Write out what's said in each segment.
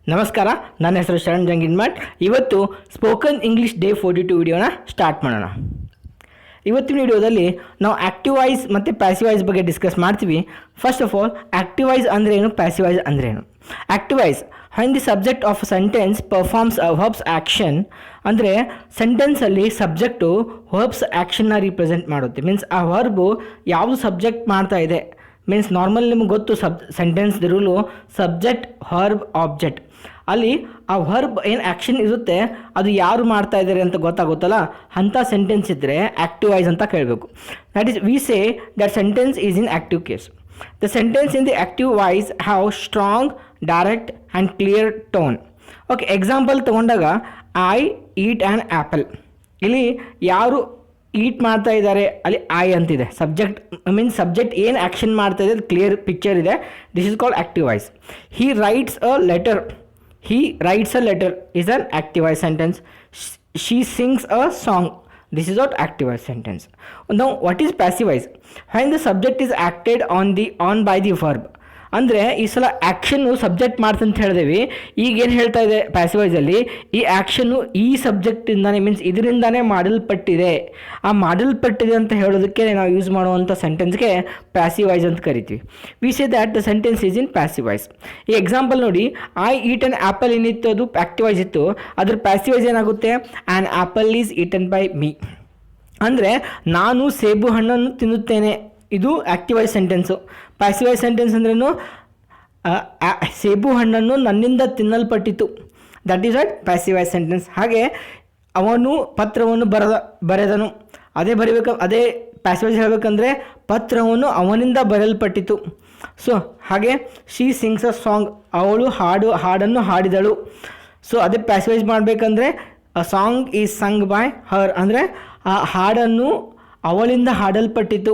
ನಮಸ್ಕಾರ, ನನ್ನ ಹೆಸರು ಶರಣ್ ಜಂಗಿನ್ಮಠ್. ಇವತ್ತು ಸ್ಪೋಕನ್ ಇಂಗ್ಲೀಷ್ ಡೇ 42 ವಿಡಿಯೋನ ಸ್ಟಾರ್ಟ್ ಮಾಡೋಣ. ಇವತ್ತಿನ ವಿಡಿಯೋದಲ್ಲಿ ನಾವು ಆ್ಯಕ್ಟಿವ್ ವಾಯ್ಸ್ ಮತ್ತು ಪ್ಯಾಸಿವ್ ವಾಯ್ಸ್ ಬಗ್ಗೆ ಡಿಸ್ಕಸ್ ಮಾಡ್ತೀವಿ. First of all, active voice ಅಂದ್ರೇನು, ಪ್ಯಾಸಿವ್ ವಾಯ್ಸ್ ಅಂದ್ರೇನು? Active voice when the subject of a sentence performs a verb's action, ಅಂದರೆ ಸೆಂಟೆನ್ಸಲ್ಲಿ ಸಬ್ಜೆಕ್ಟು ವರ್ಬ್ಸ್ ಆ್ಯಕ್ಷನ್ನ ರಿಪ್ರೆಸೆಂಟ್ ಮಾಡುತ್ತೆ. ಮೀನ್ಸ್ ಆ ವರ್ಬು ಯಾವುದು ಸಬ್ಜೆಕ್ಟ್ ಮಾಡ್ತಾ ಇದೆ. ಮೀನ್ಸ್ ನಾರ್ಮಲ್ ನಿಮ್ಗೆ ಗೊತ್ತು sentence rule subject verb object. ಅಲ್ಲಿ ಆ ವರ್ಬ್ ಏನು ಆ್ಯಕ್ಷನ್ ಇರುತ್ತೆ ಅದು ಯಾರು ಮಾಡ್ತಾ ಇದ್ದಾರೆ ಅಂತ ಗೊತ್ತಾಗುತ್ತಲ್ಲ, ಅಂಥ ಸೆಂಟೆನ್ಸ್ ಇದ್ದರೆ ಆ್ಯಕ್ಟಿವ್ ವಾಯ್ಸ್ ಅಂತ ಕೇಳಬೇಕು. That is we say that sentence is in active case. The sentence in the active voice have strong, direct and clear tone. Okay, example ತೊಗೊಂಡಾಗ ಐ ಈಟ್ ಆ್ಯನ್ ಆ್ಯಪಲ್. ಇಲ್ಲಿ ಯಾರು ಈಟ್ ಮಾಡ್ತಾ ಇದ್ದಾರೆ ಅಲ್ಲಿ I ಅಂತಿದೆ. Subject means subject ಏನು action ಮಾಡ್ತಾ ಇದೆ ಅದು ಕ್ಲಿಯರ್ ಪಿಕ್ಚರ್ ಇದೆ. This is called active voice. He rights a letter is an active voice sentence. She sings a song. This is not active voice sentence. Now what is passive voice? When the subject is acted on by the verb. ಅಂದರೆ ಈ ಸಲ action subject ಮಾಡ್ತಂತ ಹೇಳಿದೇವಿ. ಈಗೇನು ಹೇಳ್ತಾ ಇದೆ passive ವಾಯ್ಸಲ್ಲಿ, ಈ action ಈ ಸಬ್ಜೆಕ್ಟಿಂದಾನೇ means ಇದರಿಂದಾನೇ ಮಾಡಲ್ಪಟ್ಟಿದೆ. ಆ ಮಾಡಲ್ಪಟ್ಟಿದೆ ಅಂತ ಹೇಳೋದಕ್ಕೆ ನಾವು ಯೂಸ್ ಮಾಡುವಂಥ ಸೆಂಟೆನ್ಸ್ಗೆ ಪ್ಯಾಸಿವ್ ವಾಯ್ಸ್ ಅಂತ ಕರಿತೀವಿ. We say that the sentence is in passive voice. ಈ ಎಕ್ಸಾಂಪಲ್ ನೋಡಿ, ಐ ಈಟ್ ಆ್ಯನ್ ಆ್ಯಪಲ್ ಏನಿತ್ತು ಅದು ಆ್ಯಕ್ಟಿವ್ ವಾಯ್ಸ್ ಇತ್ತು. ಅದ್ರ ಪ್ಯಾಸಿವ್ ವಾಯ್ಸ್ ಏನಾಗುತ್ತೆ, an apple is eaten by me. ಅಂದರೆ ನಾನು ಸೇಬು ಹಣ್ಣನ್ನು ತಿನ್ನುತ್ತೇನೆ, ಇದು active voice sentence. Passive voice sentence ಅಂದ್ರೇನು, ಸೇಬು ಹಣ್ಣನ್ನು ನನ್ನಿಂದ ತಿನ್ನಲ್ಪಟ್ಟಿತು. That is what passive voice sentence. ಹಾಗೆ ಅವನು ಪತ್ರವನ್ನು ಬರೆದನು, ಅದೇ ಪ್ಯಾಸಿವ್ ವಾಯ್ಸ್ ಹೇಳಬೇಕಂದ್ರೆ ಪತ್ರವನ್ನು ಅವನಿಂದ ಬರೆಯಲ್ಪಟ್ಟಿತು. ಸೊ ಹಾಗೆ ಶಿ ಸಿಂಗ್ಸ್ ಅ ಸಾಂಗ್, ಅವಳು ಹಾಡನ್ನು ಹಾಡಿದಳು. ಸೊ ಅದೇ ಪ್ಯಾಸಿವ್ ವಾಯ್ಸ್ ಮಾಡಬೇಕಂದ್ರೆ ಅ ಸಾಂಗ್ ಈಸ್ ಸಂಗ್ ಬೈ ಹರ್, ಅಂದರೆ ಆ ಹಾಡನ್ನು ಅವಳಿಂದ ಹಾಡಲ್ಪಟ್ಟಿತು.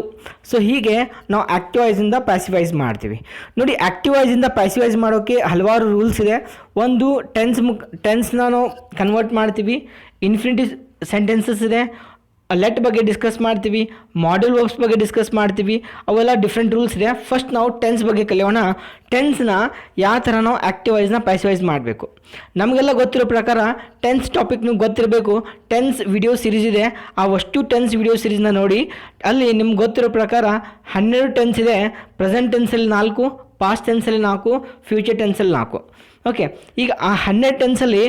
ಸೊ ಹೀಗೆ ನಾವು ಆ್ಯಕ್ಟಿವ್ ವಾಯ್ಸಿಂದ ಪ್ಯಾಸಿವ್ ವಾಯ್ಸ್ ಮಾಡ್ತೀವಿ. ನೋಡಿ, ಆ್ಯಕ್ಟಿವ್ ವಾಯ್ಸಿಂದ ಪ್ಯಾಸಿವ್ ವಾಯ್ಸ್ ಮಾಡೋಕ್ಕೆ ಹಲವಾರು ರೂಲ್ಸ್ ಇದೆ. ಒಂದು ಟೆನ್ಸ್ನ ನಾವು ಕನ್ವರ್ಟ್ ಮಾಡ್ತೀವಿ. ಇನ್ಫಿನಿಟಿವ್ ಸೆಂಟೆನ್ಸಸ್ ಇದೆ. ಲೆಟ್ ಬಗ್ಗೆ ಡಿಸ್ಕಸ್ ಮಾಡ್ತೀವಿ, ಮಾಡಲ್ ವರ್ಬ್ಸ್ ಬಗ್ಗೆ ಡಿಸ್ಕಸ್ ಮಾಡ್ತೀವಿ. ಅವೆಲ್ಲ ಡಿಫ್ರೆಂಟ್ ರೂಲ್ಸ್ ಇದೆ. ಫಸ್ಟ್ ನಾವು ಟೆನ್ಸ್ ಬಗ್ಗೆ ಕಲಿಯೋಣ. ಟೆನ್ಸ್ನ ಯಾವ ಥರ ನಾವು ಆ್ಯಕ್ಟಿವ್ ವಾಯ್ಸ್ನ ಪ್ಯಾಸಿವ್ ವಾಯ್ಸ್ ಮಾಡಬೇಕು. ನಮಗೆಲ್ಲ ಗೊತ್ತಿರೋ ಪ್ರಕಾರ ಟೆನ್ಸ್ ಟಾಪಿಕ್ ನೀವು ಗೊತ್ತಿರಬೇಕು. ಟೆನ್ಸ್ ವಿಡಿಯೋ ಸೀರೀಸ್ ಇದೆ, ಆ ಅಷ್ಟು ಟೆನ್ಸ್ ವಿಡಿಯೋ ಸೀರೀಸ್ನ ನೋಡಿ. ಅಲ್ಲಿ ನಿಮ್ಗೆ ಗೊತ್ತಿರೋ ಪ್ರಕಾರ 12 ಟೆನ್ಸ್ ಇದೆ. ಪ್ರೆಸೆಂಟ್ ಟೆನ್ಸಲ್ಲಿ 4, ಪಾಸ್ಟ್ ಟೆನ್ಸಲ್ಲಿ 4, ಫ್ಯೂಚರ್ ಟೆನ್ಸಲ್ಲಿ 4. ಓಕೆ, ಈಗ ಆ 12 ಟೆನ್ಸಲ್ಲಿ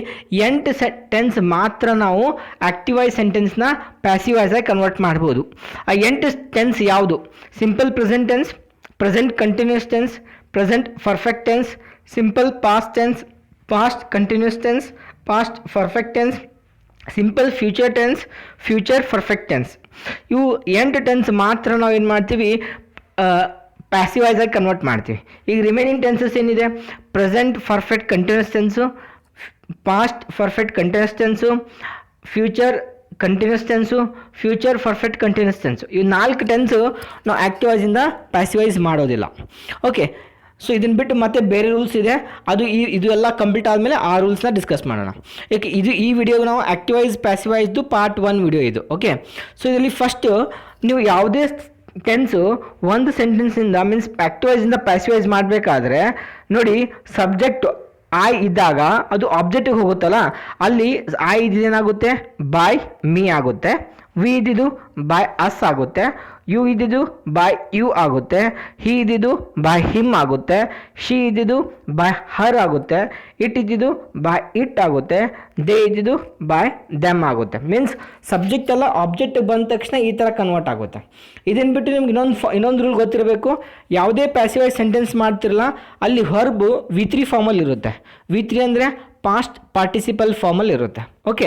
8 ಟೆನ್ಸ್ ಮಾತ್ರ ನಾವು ಆ್ಯಕ್ಟಿವ್ ವಾಯ್ಸ್ ಸೆಂಟೆನ್ಸ್ನ ಪ್ಯಾಸಿವ್ ವಾಯ್ಸಾಗಿ ಕನ್ವರ್ಟ್ ಮಾಡ್ಬೋದು. ಆ 8 ಟೆನ್ಸ್ ಯಾವುದು? Simple present tense, present continuous tense, present perfect tense, simple past tense, past continuous tense, past perfect tense, simple future tense, future perfect tense. ಇವು 8 ಟೆನ್ಸ್ ಮಾತ್ರ ನಾವು ಏನು ಮಾಡ್ತೀವಿ, ಪ್ಯಾಸಿವ್ ವಾಯ್ಸಾಗಿ ಕನ್ವರ್ಟ್ ಮಾಡ್ತೀವಿ. ಈಗ ರಿಮೈನಿಂಗ್ ಟೆನ್ಸಸ್ ಏನಿದೆ, present perfect continuous tense, past perfect continuous tense, future continuous tense, future perfect continuous tense. ಈ 4 ಟೆನ್ಸು ನಾವು ಆ್ಯಕ್ಟಿವ್ ವಾಯ್ಸಿಂದ ಪ್ಯಾಸಿವ್ ವಾಯ್ಸ್ ಮಾಡೋದಿಲ್ಲ. ಓಕೆ, ಸೊ ಇದನ್ನು ಬಿಟ್ಟು ಮತ್ತೆ ಬೇರೆ ರೂಲ್ಸ್ ಇದೆ. ಅದು ಇದು ಎಲ್ಲ ಕಂಪ್ಲೀಟ್ ಆದಮೇಲೆ ಆ ರೂಲ್ಸ್ನ ಡಿಸ್ಕಸ್ ಮಾಡೋಣ. ಏಕೆ ಈ ವಿಡಿಯೋಗೆ ನಾವು ಆ್ಯಕ್ಟಿವ್ ವಾಯ್ಸ್ ಪ್ಯಾಸಿವ್ ವಾಯ್ಸ್ದು ಪಾರ್ಟ್ 1 ವಿಡಿಯೋ ಇದು. ಓಕೆ, ಸೊ ಇದರಲ್ಲಿ ಫಸ್ಟು ನೀವು ಯಾವುದೇ ಟೆನ್ಸು ಒಂದು ಸೆಂಟೆನ್ಸಿಂದ ಮೀನ್ಸ್ ಆ್ಯಕ್ಟಿವ್ ವಾಯ್ಸಿಂದ ಪ್ಯಾಸಿವ್ ವಾಯ್ಸ್ ಮಾಡಬೇಕಾದ್ರೆ ನೋಡಿ, ಸಬ್ಜೆಕ್ಟ್ ಐ ಇದ್ದಾಗ ಅದು ಆಬ್ಜೆಕ್ಟಿಗೆ ಹೋಗುತ್ತಲ್ಲ, ಅಲ್ಲಿ ಐ ಇದೇನಾಗುತ್ತೆ, ಬೈ ಮೀ ಆಗುತ್ತೆ. ವಿ ಇದ್ದಿದ್ದು ಬೈ ಅಸ್ ಆಗುತ್ತೆ. ಯು ಇದ್ದಿದ್ದು ಬೈ ಯು ಆಗುತ್ತೆ. ಹಿ ಇದ್ದಿದ್ದು ಬೈ ಹಿಮ್ ಆಗುತ್ತೆ. ಶಿ ಇದ್ದಿದ್ದು ಬೈ ಹರ್ ಆಗುತ್ತೆ. ಇಟ್ ಇದ್ದಿದ್ದು ಬೈ ಇಟ್ ಆಗುತ್ತೆ. ದೇ ಇದ್ದಿದ್ದು ಬೈ ದೆಮ್ ಆಗುತ್ತೆ. ಮೀನ್ಸ್ ಸಬ್ಜೆಕ್ಟ್ ಎಲ್ಲ ಆಬ್ಜೆಕ್ಟ್ ಬಂದ ತಕ್ಷಣ ಈ ಥರ ಕನ್ವರ್ಟ್ ಆಗುತ್ತೆ. ಇದನ್ನು ಬಿಟ್ಟು ನಿಮ್ಗೆ ಇನ್ನೊಂದು ರೂಲ್ ಗೊತ್ತಿರಬೇಕು. ಯಾವುದೇ ಪ್ಯಾಸಿವ್ ವಾಯ್ಸ್ ಸೆಂಟೆನ್ಸ್ ಮಾಡ್ತಿರಲ್ಲ ಅಲ್ಲಿ ವರ್ಬು V3 ಫಾರ್ಮಲ್ಲಿ ಇರುತ್ತೆ. V3 ಅಂದರೆ ಪಾಸ್ಟ್ ಪಾರ್ಟಿಸಿಪಲ್ ಫಾರ್ಮಲ್ಲಿ ಇರುತ್ತೆ. ಓಕೆ,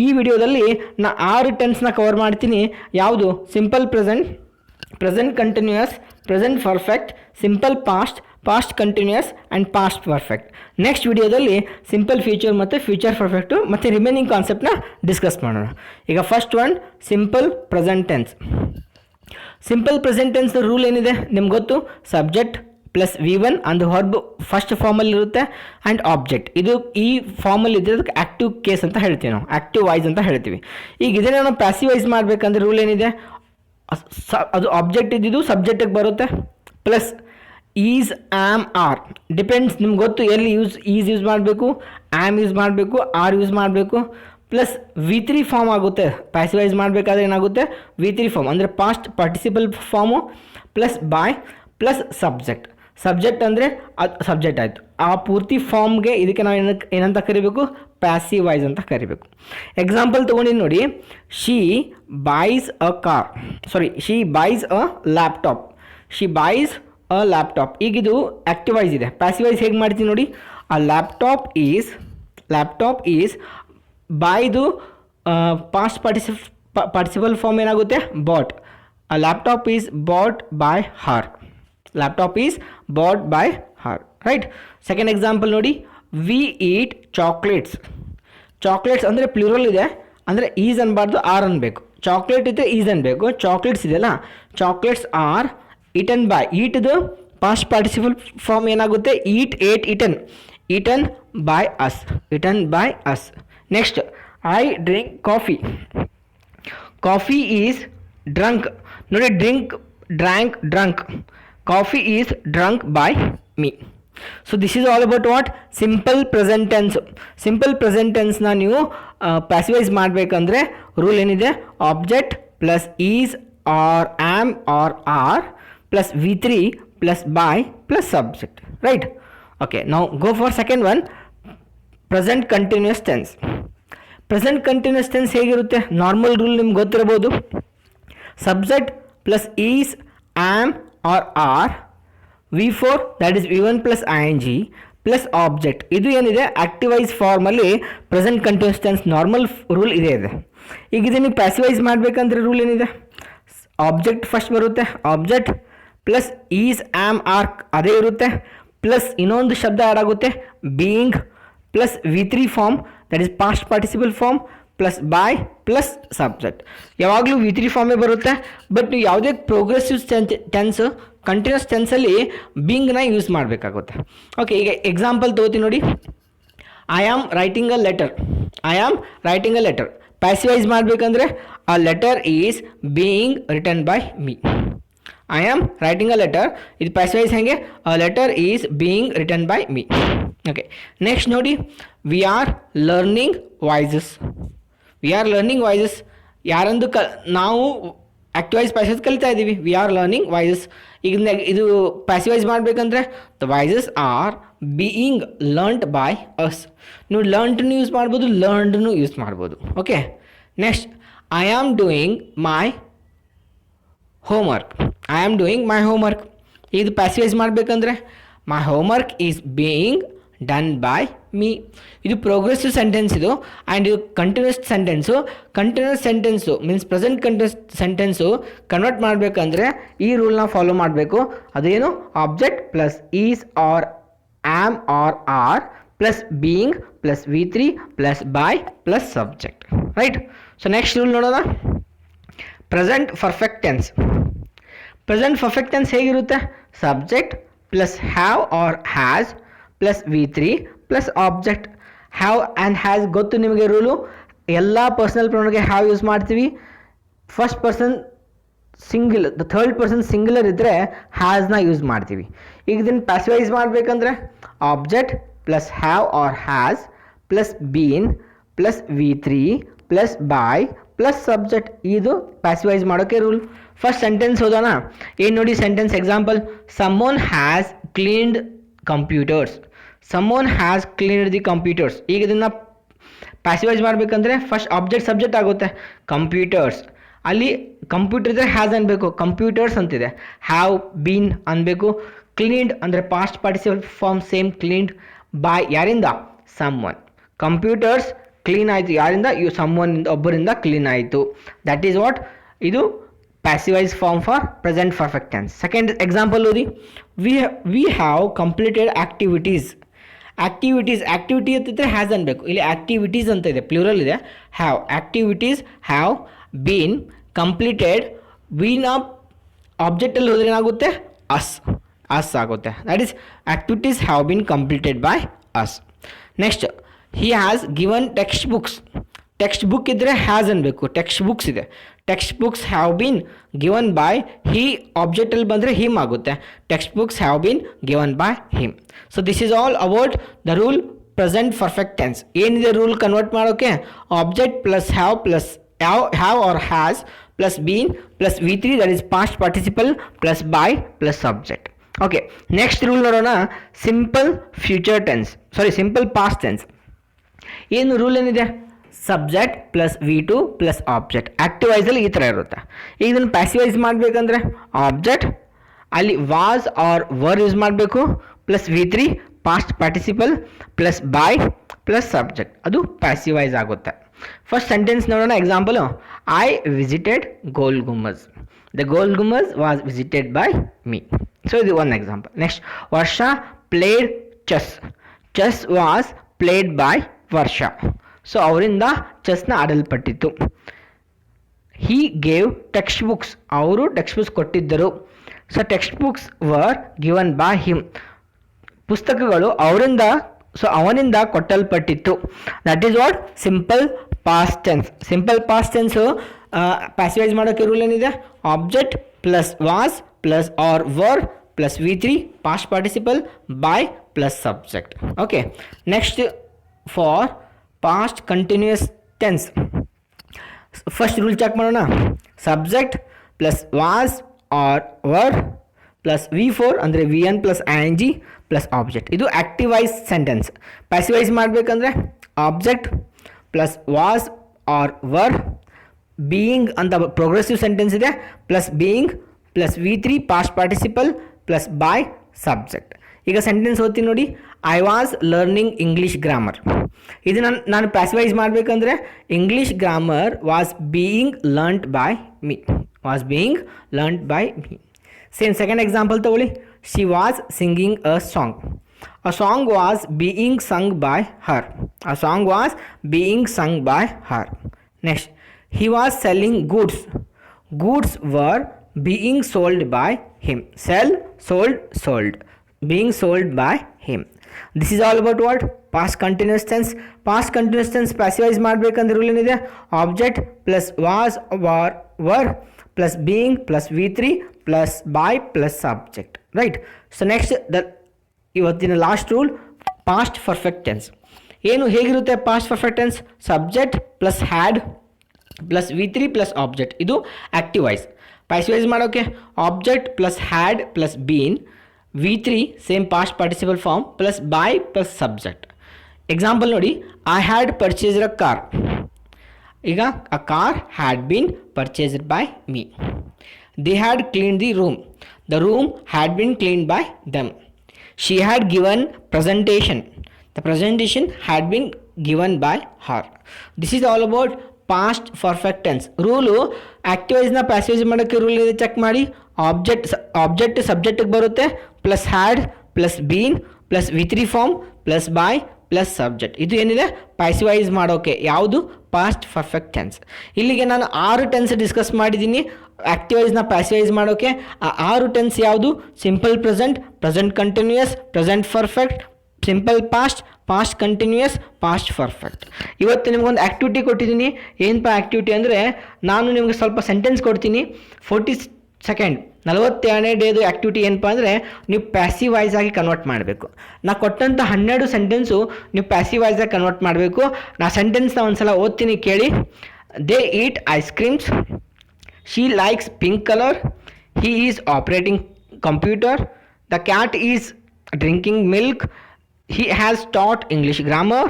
ಈ ವಿಡಿಯೋದಲ್ಲಿ ನಾ 6 ಟೆನ್ಸ್ನ ಕವರ್ ಮಾಡ್ತೀನಿ. ಯಾವುದು? Simple present, present continuous, present perfect, simple past, past continuous and past perfect. Next ವಿಡಿಯೋದಲ್ಲಿ ಸಿಂಪಲ್ ಫ್ಯೂಚರ್ ಮತ್ತು ಫ್ಯೂಚರ್ ಪರ್ಫೆಕ್ಟು ಮತ್ತು ರಿಮೈನಿಂಗ್ ಕಾನ್ಸೆಪ್ಟನ್ನ ಡಿಸ್ಕಸ್ ಮಾಡೋಣ. ಈಗ first one, simple present tense. Simple present tense rule ಏನಿದೆ ನಿಮ್ಗೆ ಗೊತ್ತು. ಸಬ್ಜೆಕ್ಟ್ ಪ್ಲಸ್ V1 ಅಂದು verb first ಫಾರ್ಮಲ್ಲಿ ಇರುತ್ತೆ ಆ್ಯಂಡ್ ಆಬ್ಜೆಕ್ಟ್. ಇದು ಈ ಫಾರ್ಮಲ್ಲಿ ಇದ್ದರೆ ಅದಕ್ಕೆ ಆ್ಯಕ್ಟಿವ್ ಕೇಸ್ ಅಂತ ಹೇಳ್ತೀವಿ, ನಾವು ಆ್ಯಕ್ಟಿವ್ ವಾಯ್ಸ್ ಅಂತ ಹೇಳ್ತೀವಿ. ಈಗ ಇದನ್ನೇ ನಾವು ಪ್ಯಾಸಿವ್ ವಾಯ್ಸ್ ಮಾಡಬೇಕಂದ್ರೆ ರೂಲ್ ಏನಿದೆ, ಅದು ಆಬ್ಜೆಕ್ಟ್ ಇದ್ದಿದ್ದು ಸಬ್ಜೆಕ್ಟಿಗೆ ಬರುತ್ತೆ, plus is am are depends. ನಿಮ್ಗೆ ಗೊತ್ತು ಎಲ್ಲಿ ಈಸ್ ಯೂಸ್ ಮಾಡಬೇಕು, ಆಮ್ ಯೂಸ್ ಮಾಡಬೇಕು, ಆರ್ ಯೂಸ್ ಮಾಡಬೇಕು. ಪ್ಲಸ್ V3 ಫಾರ್ಮ್ ಆಗುತ್ತೆ. ಪ್ಯಾಸಿವೈಸ್ ಮಾಡಬೇಕಾದ್ರೆ ಏನಾಗುತ್ತೆ, V3 ಫಾರ್ಮ್ ಅಂದರೆ past participle form plus by plus subject ಅಂದರೆ ಅದು ಸಬ್ಜೆಕ್ಟ್ ಆಯಿತು. ಆ ಪೂರ್ತಿ ಫಾರ್ಮ್ಗೆ ಇದಕ್ಕೆ ನಾವು ಏನಂತ ಕರಿಬೇಕು, ಪ್ಯಾಸಿವೈಸ್ ಅಂತ ಕರಿಬೇಕು. ಎಕ್ಸಾಂಪಲ್ ತೊಗೊಂಡಿದ್ದು ನೋಡಿ, she buys a laptop. She buys a laptop. ಈಗ ಇದು ಆ್ಯಕ್ಟಿವೈಸ್ ಇದೆ. ಪ್ಯಾಸಿವೈಸ್ ಹೇಗೆ ಮಾಡ್ತೀವಿ ನೋಡಿ, ಆ ಲ್ಯಾಪ್ಟಾಪ್ ಈಸ್ ಬಾಯ್ದು ಪಾಸ್ಟ್ ಪಾರ್ಟಿಸಿಪಲ್ ಫಾರ್ಮ್ ಏನಾಗುತ್ತೆ, bought. A laptop is bought by her. Right. Second example ನೋಡಿ, ವಿ ಈಟ್ ಚಾಕ್ಲೇಟ್ಸ್ ಅಂದರೆ ಪ್ಲೂರಲ್ ಇದೆ, ಅಂದರೆ ಈಸ್ ಅನ್ಬಾರ್ದು, ಆರ್ ಅನ್ಬೇಕು. ಚಾಕ್ಲೇಟ್ ಇದ್ದರೆ ಈಸ್ ಅನ್ಬೇಕು. ಚಾಕ್ಲೇಟ್ಸ್ ಇದೆಯಲ್ಲ, ಚಾಕ್ಲೇಟ್ಸ್ ಆರ್ ಈಟನ್ ಬೈ. ಈಟ್ದು ಪಾಸ್ಟ್ ಪಾರ್ಟಿಸಿಪಲ್ ಫಾರ್ಮ್ ಏನಾಗುತ್ತೆ, eaten by us. Next, I drink coffee is drunk. ನೋಡಿ, drunk. Coffee is drunk by me. So this is all about what, simple present ಟೆನ್ಸ್ನ ನೀವು passive voice ಮಾಡಬೇಕಂದ್ರೆ rule ಏನಿದೆ, object plus is R am R are plus V3 plus by plus subject. Right. Okay, ನಾವು go for second one, present continuous tense ಹೇಗಿರುತ್ತೆ, normal rule ನಿಮ್ಗೆ ಗೊತ್ತಿರಬಹುದು. Subject plus is am R are, V4 that is V1 plus ING plus object. ಇದು ಏನಿದೆ ಆಕ್ಟಿವೈಸ್ ಫಾರ್ಮಲ್ಲಿ present continuous tense normal rule ಇದೆ. ಈಗ ಇದನ್ನು ಪ್ಯಾಸಿವೈಸ್ ಮಾಡಬೇಕಂದ್ರೆ ರೂಲ್ ಏನಿದೆ, ಆಬ್ಜೆಕ್ಟ್ ಫಸ್ಟ್ ಬರುತ್ತೆ, object plus is am are ಅದೇ ಇರುತ್ತೆ, ಪ್ಲಸ್ ಇನ್ನೊಂದು ಶಬ್ದ ಯಾರಾಗುತ್ತೆ, being plus V3 form that is past participle form plus by plus subject. ಯಾವಾಗಲೂ V3 ಫಾರ್ಮೇ ಬರುತ್ತೆ. ಬಟ್ ನೀವು ಯಾವುದೇ ಪ್ರೋಗ್ರೆಸಿವ್ ಟೆನ್ಸ್ ಕಂಟಿನ್ಯೂಸ್ ಟೆನ್ಸಲ್ಲಿ ಬೀಯಿಂಗ್ನ ಯೂಸ್ ಮಾಡಬೇಕಾಗುತ್ತೆ. ಓಕೆ, ಈಗ ಎಕ್ಸಾಂಪಲ್ ತೊಗೋತೀನಿ ನೋಡಿ, I am writing a letter. Passive voice ಮಾಡಬೇಕಂದ್ರೆ a letter is being written by me. I am writing a letter, ಇದು ಪ್ಯಾಸಿವೈಸ್ ಹೆಂಗೆ, ಅ letter is being written by me. Okay, next ನೋಡಿ, ವಿ ಆರ್ ಲರ್ನಿಂಗ್ ವಾಯ್ಸಸ್. ಯಾರಂದು ನಾವು ಆಕ್ಟಿವೈಸ್ passivise ಕಲಿತಾ ಇದ್ದೀವಿ. We are learning voices. ಈಗ ಇದು passivise ಮಾಡಬೇಕಂದ್ರೆ the voices are being learned by us. ನೀವು ಲರ್ನ್ಡ್ನು ಯೂಸ್ ಮಾಡ್ಬೋದು, ಲರ್ನ್ಡ್ನು ಯೂಸ್ ಮಾಡ್ಬೋದು. Okay, next, I am doing my homework. ಇದು ಪ್ಯಾಸಿವೈಸ್ ಮಾಡಬೇಕಂದ್ರೆ my homework is being done by me. ಇದು ಪ್ರೋಗ್ರೆಸಿವ್ ಸೆಂಟೆನ್ಸ್ ಇದು. ಆ್ಯಂಡ್ ಇದು continuous sentence means present continuous sentence convert ಮಾಡಬೇಕಂದ್ರೆ ಈ ರೂಲ್ನ ಫಾಲೋ ಮಾಡಬೇಕು. ಅದೇನು, object plus is R am R are plus being plus V3 plus by plus subject. Right. So next rule ನೋಡೋಣ, present perfect tense ಹೇಗಿರುತ್ತೆ, subject plus have or has plus V3 plus object. Have and has ಗೊತ್ತು ನಿಮಗೆ rule. ಎಲ್ಲ personal ಪ್ರೊನೌನ್ಗೆ have use ಮಾಡ್ತೀವಿ. First person third person singular ಇದ್ದರೆ ಹ್ಯಾಸ್ನ use ಮಾಡ್ತೀವಿ. ಈಗ ಇದನ್ನು ಪ್ಯಾಸಿವೈಸ್ ಮಾಡಬೇಕಂದ್ರೆ object plus have or has plus been plus V3 plus by plus subject. ಇದು ಪ್ಯಾಸಿವೈಸ್ ಮಾಡೋಕ್ಕೆ ರೂಲ್. ಫಸ್ಟ್ ಸೆಂಟೆನ್ಸ್ ಹೋದೋಣ. ಏನು ನೋಡಿ sentence example, someone has cleaned computers. ಈಗ ಇದನ್ನು ಪ್ಯಾಸಿವೈಸ್ ಮಾಡಬೇಕಂದ್ರೆ ಫಸ್ಟ್ ಆಬ್ಜೆಕ್ಟ್ ಸಬ್ಜೆಕ್ಟ್ ಆಗುತ್ತೆ, ಕಂಪ್ಯೂಟರ್ಸ್. ಅಲ್ಲಿ ಕಂಪ್ಯೂಟರ್ ಇದ್ದರೆ ಹ್ಯಾಸ್ ಅನ್ಬೇಕು, ಕಂಪ್ಯೂಟರ್ಸ್ ಅಂತಿದೆ, ಹ್ಯಾವ್ ಬೀನ್ ಅನ್ಬೇಕು. ಕ್ಲೀನ್ಡ್ ಅಂದರೆ past participle form same, cleaned by ಯಾರಿಂದ, ಸಮ್ವನ್. ಕಂಪ್ಯೂಟರ್ಸ್ ಕ್ಲೀನ್ ಆಯಿತು ಯಾರಿಂದ, ಸಮ್ವನ್ ಒಬ್ಬರಿಂದ ಕ್ಲೀನ್ ಆಯಿತು. ದಟ್ ಈಸ್ ವಾಟ್, ಇದು passive voice form for present perfect tense. Second example ಓದಿ, ವಿ ಹ್ಯಾವ್ ಕಂಪ್ಲೀಟೆಡ್ ಆ್ಯಕ್ಟಿವಿಟಿ ಅಂತಿದ್ರೆ ಹ್ಯಾಸ್ ಅನ್ಬೇಕು. ಇಲ್ಲಿ ಆ್ಯಕ್ಟಿವಿಟೀಸ್ ಅಂತ ಇದೆ, ಪ್ಲೂರಲ್ ಇದೆ. Activities have been completed. Been ಆಬ್ಜೆಕ್ಟಲ್ಲಿ ಹೋದ್ರೆ ಏನಾಗುತ್ತೆ, ಅಸ್ ಆಗುತ್ತೆ. That is activities have been completed by us. Next, he has given text text book ಇದ್ದರೆ ಹ್ಯಾಸ್ ಅನ್ಬೇಕು. ಟೆಕ್ಸ್ಟ್ ಬುಕ್ಸ್ ಇದೆ, text books have been given by he. ಆಬ್ಜೆಕ್ಟಲ್ಲಿ ಬಂದರೆ him ಆಗುತ್ತೆ. Text books have been given by him. So this is all about the rule present perfect tense. ಏನಿದೆ rule convert ಮಾಡೋಕ್ಕೆ? Object plus have or has plus been plus V3 that is past participle plus by plus subject. Okay, next rule ನೋಡೋಣ. Simple future tense, simple past tense. ಏನು rule ಏನಿದೆ? Subject plus V2 plus object. ಆ್ಯಕ್ಟಿವೈಸಲ್ಲಿ ಈ ಥರ ಇರುತ್ತೆ. ಈಗ ಇದನ್ನು passive voice ಮಾಡಬೇಕಂದ್ರೆ ಆಬ್ಜೆಕ್ಟ್ ಅಲ್ಲಿ ವಾಸ್ ಆರ್ ವರ್ ಯೂಸ್ ಮಾಡಬೇಕು plus V3 past participle plus by plus subject. ಅದು ಪ್ಯಾಸಿವೈಸ್ ಆಗುತ್ತೆ. ಫಸ್ಟ್ ಸೆಂಟೆನ್ಸ್ ನೋಡೋಣ. Example, I visited Gol Gumbaz. The Gol Gumbaz was visited by me. So ಇದು ಒಂದು example. Next, Varsha played chess. Chess was played by Varsha. So ಅವರಿಂದ ಚೆಸ್ನ ಆಡಲ್ಪಟ್ಟಿತ್ತು. He gave text books. ಅವರು text books ಕೊಟ್ಟಿದ್ದರು. So text books were given by him. ಪುಸ್ತಕಗಳು ಅವನಿಂದ ಕೊಟ್ಟಲ್ಪಟ್ಟಿತ್ತು. That is what simple past tense. Simple past tens passive voice ಮಾಡೋಕ್ಕೆ rule ಏನಿದೆ? Object plus was plus or were plus V3 past participle by plus subject. Okay, next for past continuous tense. First rule check ಮಾಡೋಣ. Subject plus was or were plus V4 ಅಂದರೆ VN plus ING plus object. ಇದು active voice sentence. Passive voice ಮಾಡಬೇಕಂದ್ರೆ object plus was or were, being ಅಂತ progressive sentence ಇದೆ, plus being plus V3 past participle plus by subject. ಈಗ sentence ಓದ್ತೀನಿ ನೋಡಿ. I was learning English grammar. ಇದು ನಾನು passive voice ಮಾಡಬೇಕಂದ್ರೆ English grammar was being learned by me. Was being learned by me. Same second example ತಗೊಳ್ಳಿ. She was singing a song. A song was being sung by her. A song was being sung by her. Next, he was selling goods. Goods were being sold by him. Sell, sold. Being sold by him. This is all about what? Past continuous tense. Past continuous tense passivize ಮಾಡಬೇಕಂದ್ರೆ rule ಏನಿದೆ? Object plus was were plus being plus V3 plus by plus subject. Right. So next ಇವತ್ತಿನ last rule past perfect tense. ಹೇಗಿರುತ್ತೆ past perfect tense? Subject plus had plus V3 plus object. ಇದು active voice. Passive voice ಮಾಡೋಕ್ಕೆ object plus had plus been, V3 same past participle form plus by plus subject. Example ನೋಡಿ. I had purchased a car. ಈಗ a car had been purchased by me. They had clean the room. The room had been cleaned by them. She had given presentation. The presentation had been given by her. This is all about past perfect tense. Rule ಆ್ಯಕ್ಟಿವೈಸ್ನ passive voice ಮಾಡೋಕ್ಕೆ rule ಇದೆ, check ಮಾಡಿ. Object ಸಬ್ಜೆಕ್ಟಿಗೆ ಬರುತ್ತೆ, plus had plus been plus V3 form plus by plus subject. ಇದು ಏನಿದೆ passive voice ಮಾಡೋಕ್ಕೆ. ಯಾವುದು? Past perfect tense. ಇಲ್ಲಿಗೆ ನಾನು 6 ಟೆನ್ಸ್ ಡಿಸ್ಕಸ್ ಮಾಡಿದ್ದೀನಿ ಆ್ಯಕ್ಟಿವೈಸ್ನ ಪ್ಯಾಸಿವೈಸ್ ಮಾಡೋಕ್ಕೆ. ಆ 6 ಟೆನ್ಸ್ ಯಾವುದು? Simple present, present continuous, present perfect, simple past, past continuous, past perfect. ಇವತ್ತು ನಿಮಗೊಂದು ಆ್ಯಕ್ಟಿವಿಟಿ ಕೊಟ್ಟಿದ್ದೀನಿ. ಏನಪ್ಪ ಆ್ಯಕ್ಟಿವಿಟಿ ಅಂದರೆ, ನಾನು ನಿಮಗೆ ಸ್ವಲ್ಪ ಸೆಂಟೆನ್ಸ್ ಕೊಡ್ತೀನಿ. 40 ಸೆಕೆಂಡ್ 42ನೇ ಡೇದು ಆ್ಯಕ್ಟಿವಿಟಿ ಏನಪ್ಪ ಅಂದರೆ, ನೀವು ಪ್ಯಾಸಿವೈಸ್ ಆಗಿ ಕನ್ವರ್ಟ್ ಮಾಡಬೇಕು. ನಾ ಕೊಟ್ಟಂಥ 12 ಸೆಂಟೆನ್ಸು ನೀವು ಪ್ಯಾಸಿವೈಸ್ ಆಗಿ ಕನ್ವರ್ಟ್ ಮಾಡಬೇಕು. ನಾ ಸೆಂಟೆನ್ಸ್ನ ಒಂದು ಸಲ ಓದ್ತೀನಿ ಕೇಳಿ. They eat ice creams. She likes pink colour. He is operating computer. The cat is drinking milk. He has taught English grammar.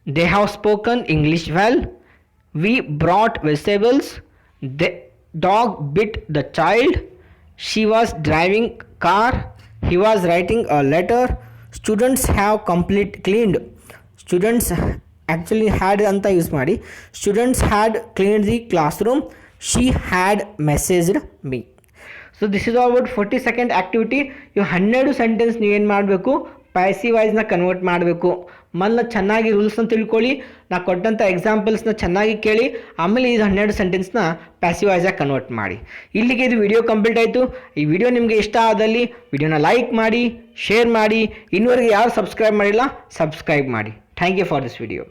They have spoken English well. We brought vegetables. The dog bit the child. She was driving car. He was writing a letter. Students have cleaned. Students actually had anta use ಮಾಡಿ. Students had cleaned the classroom. She had messaged me. So this is all about 40-second activity. ಇವು 12 sentence ನೀವೇನು ಮಾಡಬೇಕು? ಪ್ಯಾಸಿವೈಸ್ನ convert ಮಾಡಬೇಕು. ಮೊದಲು ಚೆನ್ನಾಗಿ ರೂಲ್ಸ್ನ ತಿಳ್ಕೊಳ್ಳಿ. ನಾ ಕೊಟ್ಟಂಥ ಎಕ್ಸಾಂಪಲ್ಸ್ನ ಚೆನ್ನಾಗಿ ಕೇಳಿ, ಆಮೇಲೆ ಇದು 12 ಸೆಂಟೆನ್ಸ್ನ ಪ್ಯಾಸಿವೈಸಾಗಿ ಕನ್ವರ್ಟ್ ಮಾಡಿ. ಇಲ್ಲಿಗೆ ಇದು ವಿಡಿಯೋ ಕಂಪ್ಲೀಟ್ ಆಯಿತು. ಈ ವಿಡಿಯೋ ನಿಮಗೆ ಇಷ್ಟ ಆದಲ್ಲಿ ವಿಡಿಯೋನ ಲೈಕ್ ಮಾಡಿ, ಶೇರ್ ಮಾಡಿ. ಇನ್ನೂವರೆಗೆ ಯಾರು ಸಬ್ಸ್ಕ್ರೈಬ್ ಮಾಡಿಲ್ಲ, ಸಬ್ಸ್ಕ್ರೈಬ್ ಮಾಡಿ. Thank you for this video.